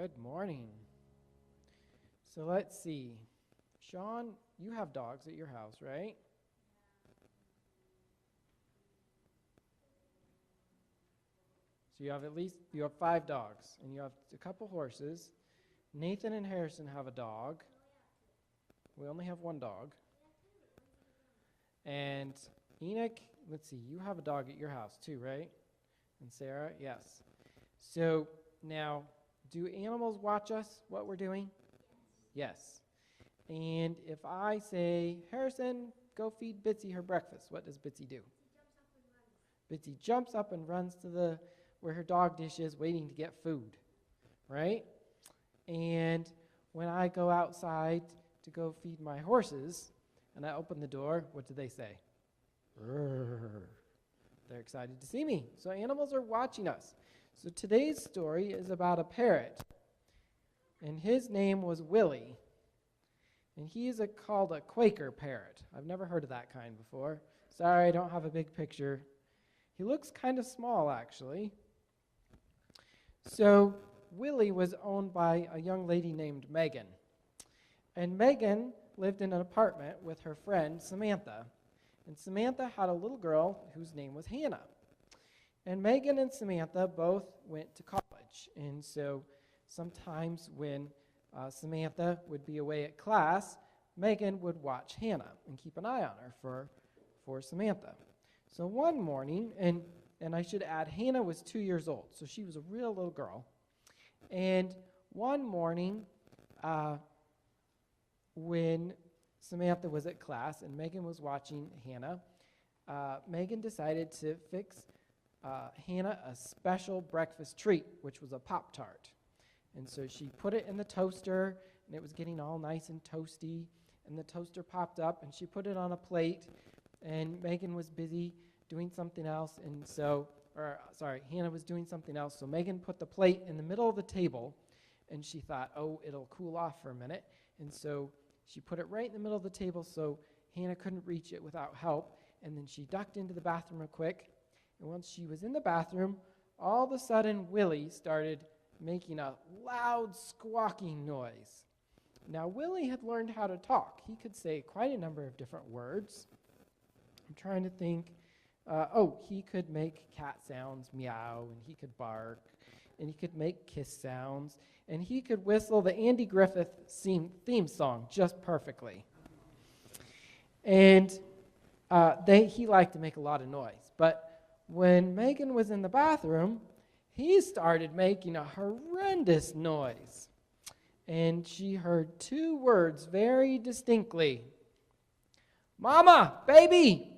Good morning. So let's see. Sean, you have dogs at your house, right? So you have 5 dogs, and you have a couple horses. Nathan and Harrison have a dog. We only have 1 dog. And Enoch, let's see, you have a dog at your house too, right? And Sarah, yes. So now, do animals watch us, what we're doing? Yes. And if I say, Harrison, go feed Bitsy her breakfast, what does Bitsy do? Bitsy jumps up and runs to where her dog dish is, waiting to get food, right? And when I go outside to go feed my horses, and I open the door, what do they say? Rrr. They're excited to see me. So animals are watching us. So today's story is about a parrot, and his name was Willy. And he is called a Quaker parrot. I've never heard of that kind before. Sorry, I don't have a big picture. He looks kind of small, actually. So Willy was owned by a young lady named Megan. And Megan lived in an apartment with her friend Samantha. And Samantha had a little girl whose name was Hannah. And Megan and Samantha both went to college. And so sometimes when Samantha would be away at class, Megan would watch Hannah and keep an eye on her for Samantha. So one morning, and I should add, Hannah was 2 years old, so she was a real little girl. And one morning, when Samantha was at class and Megan was watching Hannah, Megan decided to fix Hannah a special breakfast treat, which was a Pop-Tart. And so she put it in the toaster, and it was getting all nice and toasty, and the toaster popped up, and she put it on a plate, and Megan was busy doing something else, Hannah was doing something else, so Megan put the plate in the middle of the table, and she thought, oh, it'll cool off for a minute, and so she put it right in the middle of the table so Hannah couldn't reach it without help, and then she ducked into the bathroom real quick, and once she was in the bathroom, all of a sudden Willy started making a loud squawking noise. Now Willy had learned how to talk. He could say quite a number of different words. I'm trying to think. He could make cat sounds, meow, and he could bark, and he could make kiss sounds, and he could whistle the Andy Griffith theme song just perfectly. And he liked to make a lot of noise. But when Megan was in the bathroom, he started making a horrendous noise. And she heard 2 words very distinctly. Mama, baby,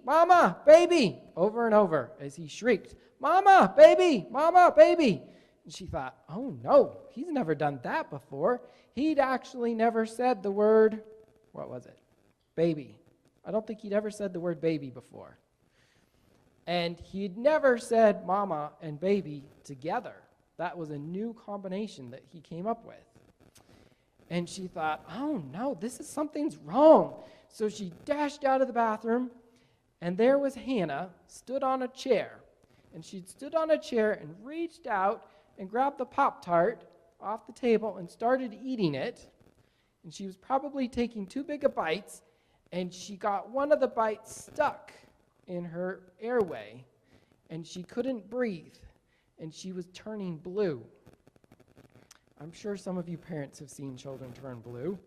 over and over as he shrieked, Mama, baby, Mama, baby. And she thought, oh no, he's never done that before. He'd actually never said the word, what was it? Baby. I don't think he'd ever said the word baby before. And he'd never said mama and baby together. That was a new combination that he came up with. And she thought, oh no, something's wrong. So she dashed out of the bathroom, and there was Hannah, stood on a chair. And she'd stood on a chair and reached out and grabbed the Pop-Tart off the table and started eating it. And she was probably taking too big of bites, and she got one of the bites stuck in her airway, and she couldn't breathe, and she was turning blue. I'm sure some of you parents have seen children turn blue.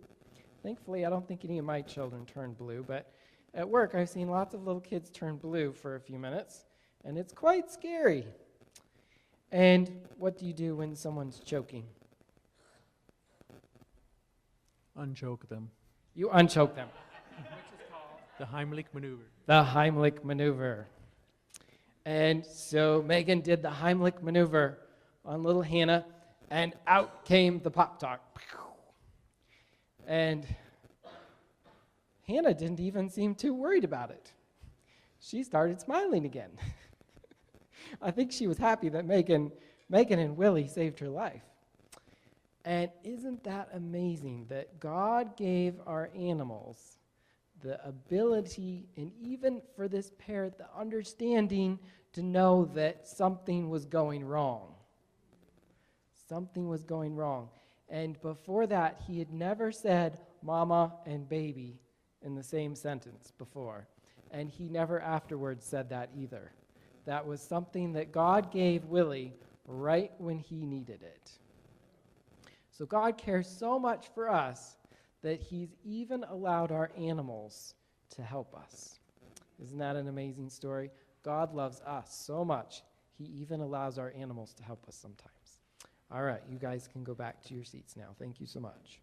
Thankfully, I don't think any of my children turn blue, but at work I've seen lots of little kids turn blue for a few minutes, and it's quite scary. And what do you do when someone's choking? Unchoke them. You unchoke them. Which is called the Heimlich maneuver. The Heimlich maneuver. And so Megan did the Heimlich maneuver on little Hannah, and out came the Pop-Tart. And Hannah didn't even seem too worried about it. She started smiling again. I think she was happy that Megan and Willy saved her life. And isn't that amazing that God gave our animals the ability, and even for this parrot, the understanding to know that something was going wrong. Something was going wrong. And before that, he had never said mama and baby in the same sentence before. And he never afterwards said that either. That was something that God gave Willy right when he needed it. So God cares so much for us that he's even allowed our animals to help us. Isn't that an amazing story? God loves us so much, he even allows our animals to help us sometimes. All right, you guys can go back to your seats now. Thank you so much.